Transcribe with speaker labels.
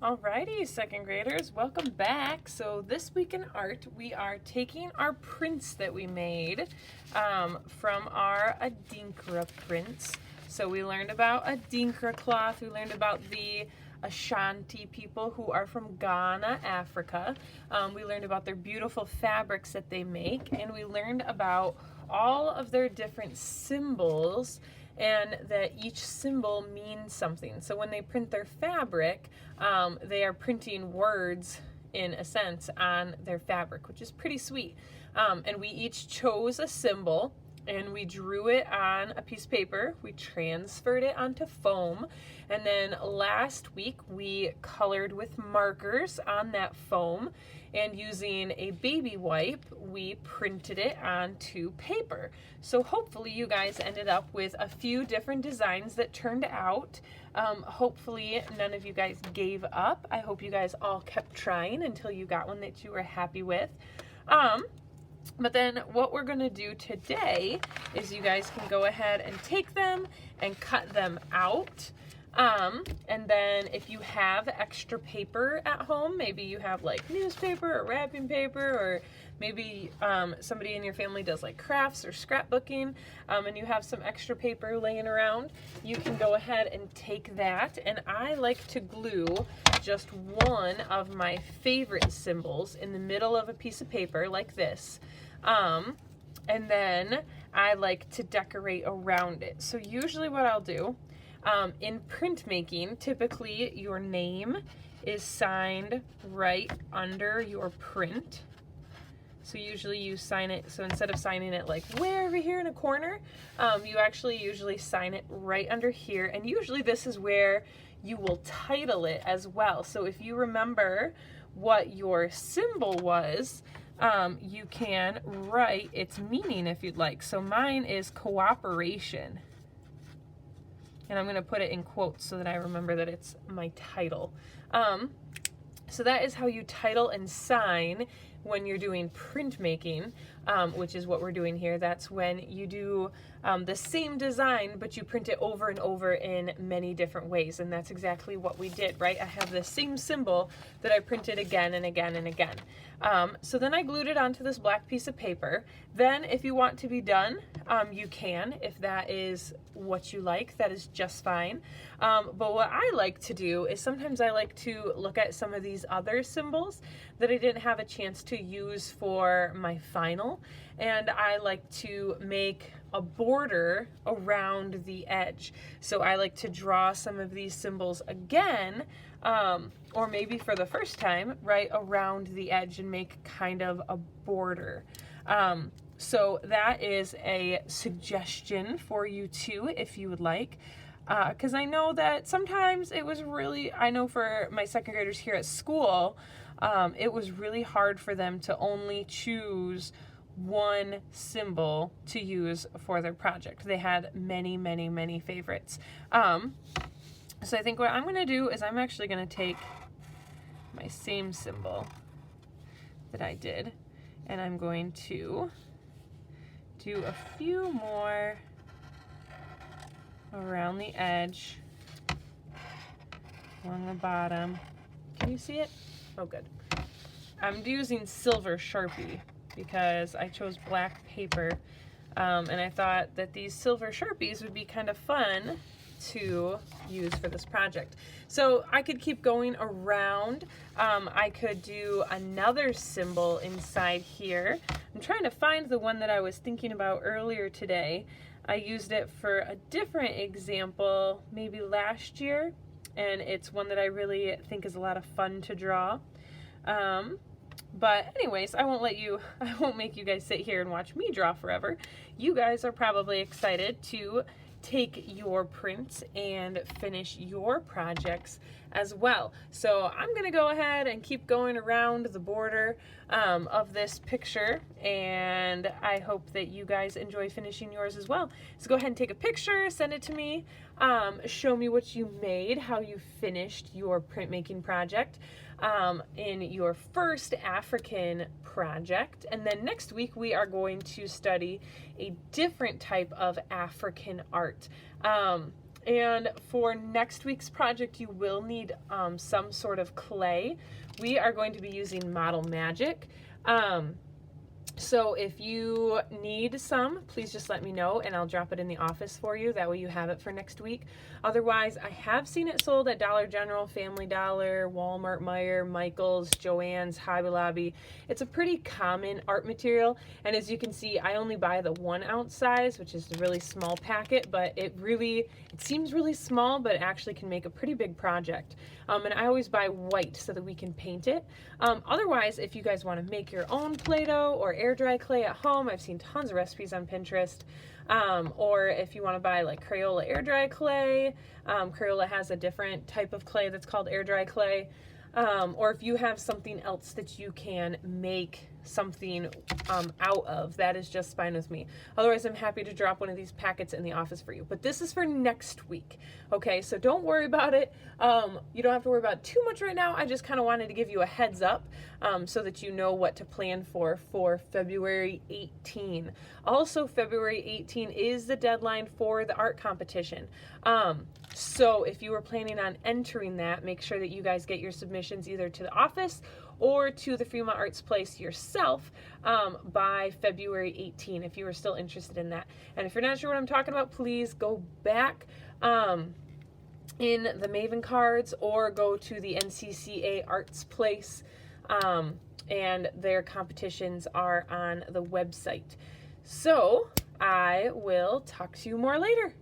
Speaker 1: Alrighty, second graders, welcome back. So this week in art, we are taking our prints that we made from our Andinkra prints. So we learned about Andinkra cloth, we learned about the Ashanti people who are from Ghana, Africa. We learned about their beautiful fabrics that they make, and we learned about all of their different symbols and that each symbol means something. So when they print their fabric, they are printing words in a sense on their fabric, which is pretty sweet. And we each chose a symbol and we drew it on a piece of paper. We transferred it onto foam. And then last week we colored with markers on that foam, and using a baby wipe, we printed it onto paper. So hopefully you guys ended up with a few different designs that turned out. Hopefully none of you guys gave up. I hope you guys all kept trying until you got one that you were happy with. But then what we're going to do today is you guys can go ahead and take them and cut them out. And then if you have extra paper at home, maybe you have like newspaper or wrapping paper, or maybe somebody in your family does like crafts or scrapbooking, and you have some extra paper laying around, you can go ahead and take that. And I like to glue just one of my favorite symbols in the middle of a piece of paper like this. And then I like to decorate around it. So usually what I'll do, in printmaking, typically your name is signed right under your print. So usually you sign it, so instead of signing it like way over here in a corner, you actually usually sign it right under here. And usually this is where you will title it as well. So if you remember what your symbol was, you can write its meaning if you'd like. So mine is cooperation. And I'm going to put it in quotes so that I remember that it's my title. So that is how you title and sign when you're doing printmaking, which is what we're doing here. That's when you do the same design, but you print it over and over in many different ways. And that's exactly what we did, right? I have the same symbol that I printed again and again and again. So then I glued it onto this black piece of paper. Then if you want to be done, you can. If that is what you like, that is just fine. But what I like to do is sometimes I like to look at some of these other symbols that I didn't have a chance to use for my final, and I like to make a border around the edge. So I like to draw some of these symbols again, or maybe for the first time, right around the edge, and make kind of a border. So that is a suggestion for you too, if you would like. Because I know that sometimes it was really, I know for my second graders here at school, it was really hard for them to only choose one symbol to use for their project. They had many, many, many favorites. So I think what I'm going to do is I'm actually going to take my same symbol that I did, and I'm going to do a few more around the edge, along the bottom. Can you see it? Oh, good. I'm using silver Sharpie because I chose black paper, and I thought that these silver Sharpies would be kind of fun to use for this project. So I could keep going around. I could do another symbol inside here. I'm trying to find the one that I was thinking about earlier today. I used it for a different example maybe last year, and it's one that I really think is a lot of fun to draw. But anyways, I won't make you guys sit here and watch me draw forever. You guys are probably excited to take your prints and finish your projects as well. So I'm gonna go ahead and keep going around the border of this picture, and I hope that you guys enjoy finishing yours as well. So go ahead and take a picture, send it to me, show me what you made, how you finished your printmaking project in your first African project. And then next week we are going to study a different type of African art. And for next week's project, you will need some sort of clay. We are going to be using Model Magic. So if you need some, please just let me know and I'll drop it in the office for you. That way you have it for next week. Otherwise, I have seen it sold at Dollar General, Family Dollar, Walmart, Meijer, Michael's, Joann's, Hobby Lobby. It's a pretty common art material. And as you can see, I only buy the 1 ounce size, which is a really small packet, but it seems really small, but it actually can make a pretty big project. And I always buy white so that we can paint it. Otherwise, if you guys want to make your own Play-Doh or air dry clay at home, I've seen tons of recipes on Pinterest. Or if you want to buy like Crayola air dry clay, Crayola has a different type of clay that's called air dry clay. Or if you have something else that you can make something out of, that is just fine with me. Otherwise, I'm happy to drop one of these packets in the office for you. But this is for next week, okay? So don't worry about it. You don't have to worry about it too much right now. I just kind of wanted to give you a heads up so that you know what to plan for February 18. Also, February 18 is the deadline for the art competition. So if you were planning on entering that, make sure that you guys get your submissions either to the office or to the Fremont Arts Place yourself by February 18 if you are still interested in that. And if you're not sure what I'm talking about, please go back in the Maven cards or go to the NCCA Arts Place, and their competitions are on the website. So I will talk to you more later.